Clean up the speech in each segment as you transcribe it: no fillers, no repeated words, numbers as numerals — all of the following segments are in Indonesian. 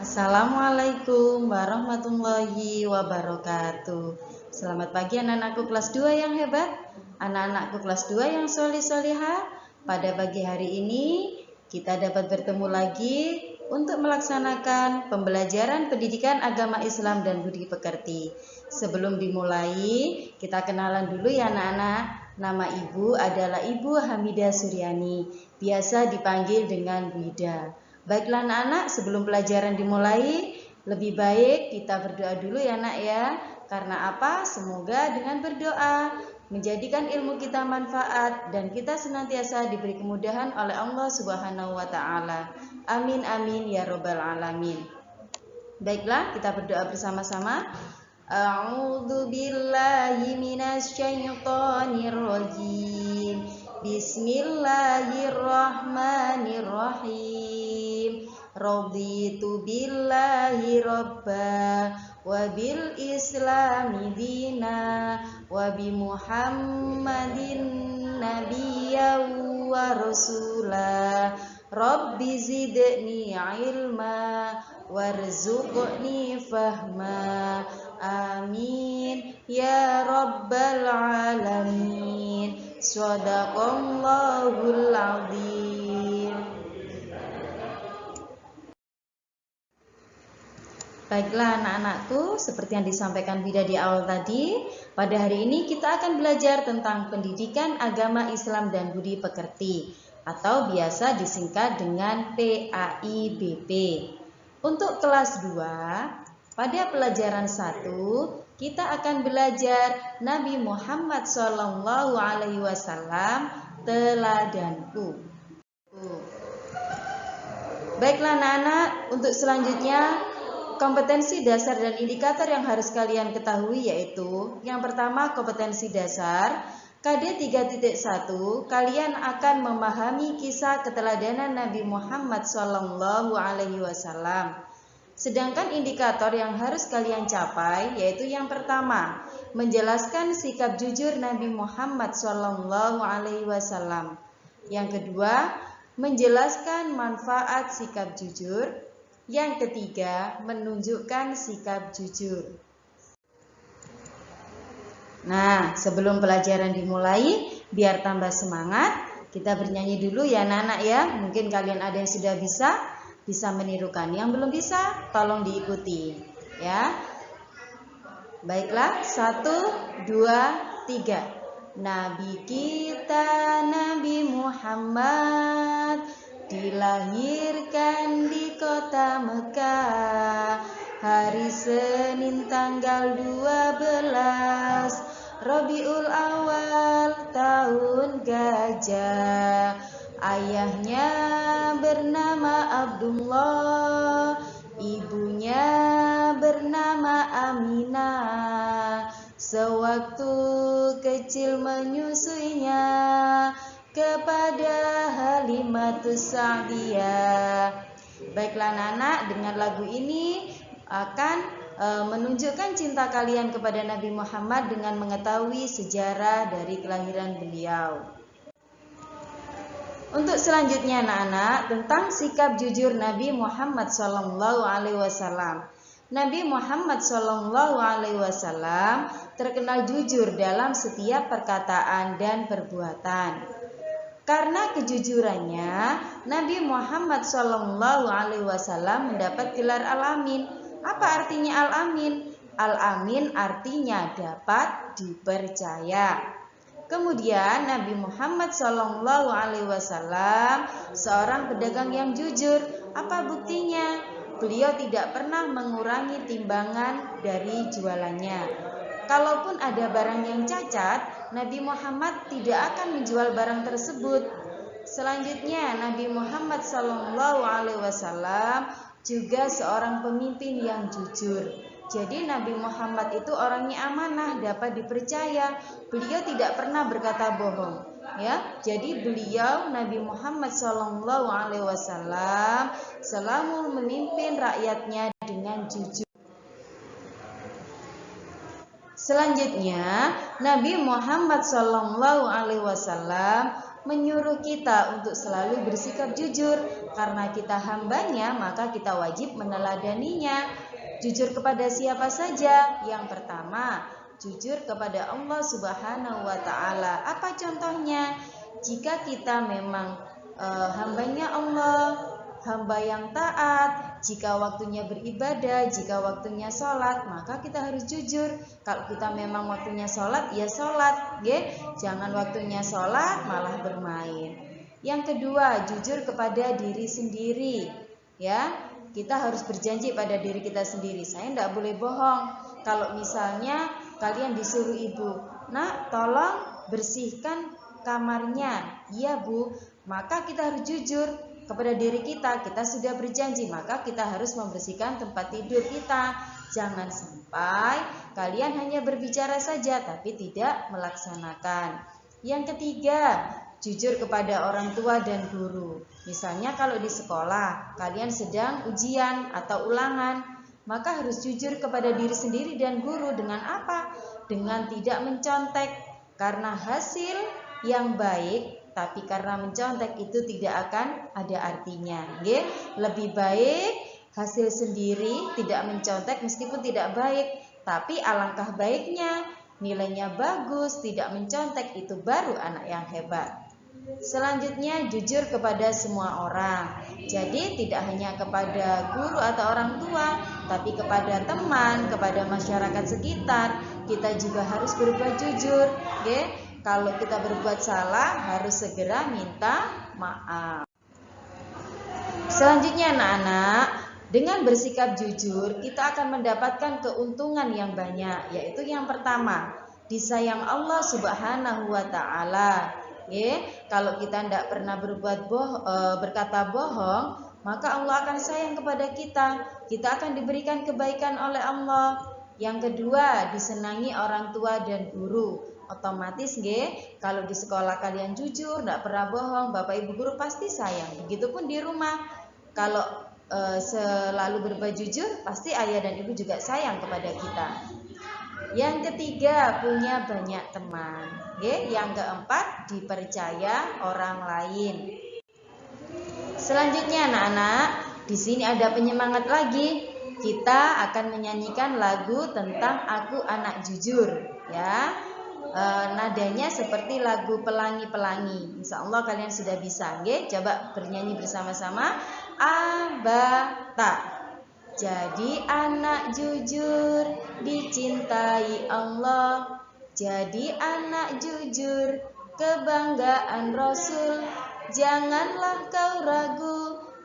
Assalamualaikum warahmatullahi wabarakatuh. Selamat pagi anak-anakku kelas 2 yang hebat, anak-anakku kelas 2 yang solih-solihah. Pada pagi hari ini kita dapat bertemu lagi untuk melaksanakan pembelajaran pendidikan agama Islam dan budi pekerti. Sebelum dimulai, kita kenalan dulu ya anak-anak. Nama ibu adalah Ibu Hamidah Suryani, biasa dipanggil dengan Bu Ida. Baiklah anak-anak, sebelum pelajaran dimulai, lebih baik kita berdoa dulu ya nak ya. Karena apa? Semoga dengan berdoa menjadikan ilmu kita manfaat dan kita senantiasa diberi kemudahan oleh Allah Subhanahu wa taala. Amin amin ya robbal alamin. Baiklah, kita berdoa bersama-sama. A'udzu billahi minasyaitonir rajim. Bismillahirrahmanirrahim. Raditu billahi robba wa bil islami dina wa bi Muhammadin nabiyya wa rasula. Rabbi zidni ilma warzuqni fahma. Amin ya rabbal alamin. Shadaqallahul azim. Baiklah anak-anakku, seperti yang disampaikan Bida di awal tadi, pada hari ini kita akan belajar tentang pendidikan agama Islam dan budi pekerti atau biasa disingkat dengan PAIBP. Untuk kelas 2, pada pelajaran 1, kita akan belajar Nabi Muhammad SAW teladanku. Baiklah anak-anak, untuk selanjutnya kompetensi dasar dan indikator yang harus kalian ketahui yaitu yang pertama kompetensi dasar KD 3.1, kalian akan memahami kisah keteladanan Nabi Muhammad SAW. Sedangkan indikator yang harus kalian capai yaitu yang pertama, menjelaskan sikap jujur Nabi Muhammad SAW. Yang kedua, menjelaskan manfaat sikap jujur. Yang ketiga, menunjukkan sikap jujur. Nah, sebelum pelajaran dimulai, biar tambah semangat, kita bernyanyi dulu ya anak-anak ya. Mungkin kalian ada yang sudah bisa menirukan. Yang belum bisa, tolong diikuti ya. Baiklah, 1, 2, 3. Nabi kita Nabi Muhammad dilahirkan di kota Mekah hari Senin tanggal 12 Rabiul Awal tahun Gajah. Ayahnya bernama Abdullah, ibunya bernama Aminah. Sewaktu kecil menyusuinya kepada Halimatus Sa'diyah. Baiklah anak-anak, dengan lagu ini akan menunjukkan cinta kalian kepada Nabi Muhammad dengan mengetahui sejarah dari kelahiran beliau. Untuk selanjutnya anak-anak, tentang sikap jujur Nabi Muhammad SAW. Nabi Muhammad SAW terkenal jujur dalam setiap perkataan dan perbuatan. Karena kejujurannya, Nabi Muhammad SAW mendapat gelar Al-Amin. Apa artinya Al-Amin? Al-Amin artinya dapat dipercaya. Kemudian Nabi Muhammad SAW seorang pedagang yang jujur. Apa buktinya? Beliau tidak pernah mengurangi timbangan dari jualannya. Kalaupun ada barang yang cacat, Nabi Muhammad tidak akan menjual barang tersebut. Selanjutnya, Nabi Muhammad SAW juga seorang pemimpin yang jujur. Jadi Nabi Muhammad itu orangnya amanah, dapat dipercaya. Beliau tidak pernah berkata bohong. Ya, jadi beliau Nabi Muhammad SAW selalu memimpin rakyatnya dengan jujur. Selanjutnya, Nabi Muhammad SAW menyuruh kita untuk selalu bersikap jujur. Karena kita hambanya, maka kita wajib meneladaninya. Jujur kepada siapa saja? Yang pertama, jujur kepada Allah Subhanahu wa Ta'ala. Apa contohnya? Jika kita memang hambanya Allah, hamba yang taat, jika waktunya beribadah, jika waktunya sholat, maka kita harus jujur. Kalau kita memang waktunya sholat, ya sholat, jangan waktunya sholat malah bermain. Yang kedua, jujur kepada diri sendiri, ya. Kita harus berjanji pada diri kita sendiri. Saya tidak boleh bohong. Kalau misalnya kalian disuruh ibu, nak tolong bersihkan kamarnya, iya bu, maka kita harus jujur kepada diri kita. Kita sudah berjanji, maka kita harus membersihkan tempat tidur kita. Jangan sampai kalian hanya berbicara saja tapi tidak melaksanakan. Yang ketiga, jujur kepada orang tua dan guru. Misalnya kalau di sekolah kalian sedang ujian atau ulangan, maka harus jujur kepada diri sendiri dan guru. Dengan apa? Dengan tidak mencontek. Karena hasil yang baik, tapi karena mencontek itu tidak akan ada artinya. Lebih baik hasil sendiri tidak mencontek meskipun tidak baik, tapi alangkah baiknya nilainya bagus, tidak mencontek, itu baru anak yang hebat. Selanjutnya, jujur kepada semua orang. Jadi tidak hanya kepada guru atau orang tua, tapi kepada teman, kepada masyarakat sekitar. Kita juga harus berbuat jujur. Kalau kita berbuat salah, harus segera minta maaf. Selanjutnya anak-anak, dengan bersikap jujur, kita akan mendapatkan keuntungan yang banyak. Yaitu yang pertama, disayang Allah Subhanahu wa Ta'ala. Kalau kita tidak pernah berkata bohong, maka Allah akan sayang kepada kita. Kita akan diberikan kebaikan oleh Allah. Yang kedua, disenangi orang tua dan guru. Otomatis kalau di sekolah kalian jujur, tidak pernah bohong, bapak ibu guru pasti sayang. Begitupun di rumah, kalau selalu berbuat jujur, pasti ayah dan ibu juga sayang kepada kita. Yang ketiga, punya banyak teman. Yang keempat, dipercaya orang lain. Selanjutnya anak-anak, di sini ada penyemangat lagi. Kita akan menyanyikan lagu tentang Aku Anak Jujur, ya. Nadanya seperti lagu Pelangi-Pelangi. Insya Allah kalian sudah bisa. Coba bernyanyi bersama-sama. Abata. Jadi anak jujur dicintai Allah. Jadi anak jujur kebanggaan Rasul. Janganlah kau ragu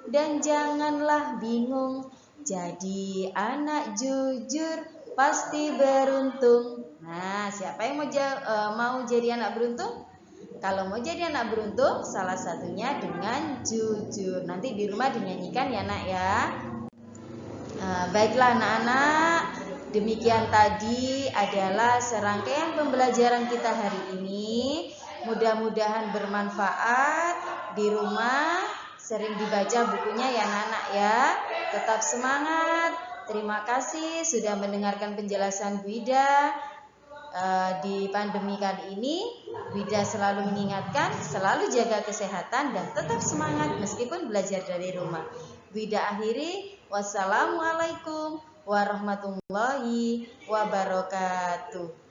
dan janganlah bingung. Jadi anak jujur pasti beruntung. Nah, siapa yang mau jadi anak beruntung? Kalau mau jadi anak beruntung, salah satunya dengan jujur. Nanti di rumah dinyanyikan ya nak ya. Baiklah anak-anak, demikian tadi adalah serangkaian pembelajaran kita hari ini. Mudah-mudahan bermanfaat. Di rumah sering dibaca bukunya ya anak-anak ya. Tetap semangat. Terima kasih sudah mendengarkan penjelasan Bu Ida. Di pandemi kali ini, Bu Ida selalu mengingatkan, selalu jaga kesehatan dan tetap semangat meskipun belajar dari rumah. Bu Ida akhiri, wassalamualaikum warahmatullahi wabarakatuh.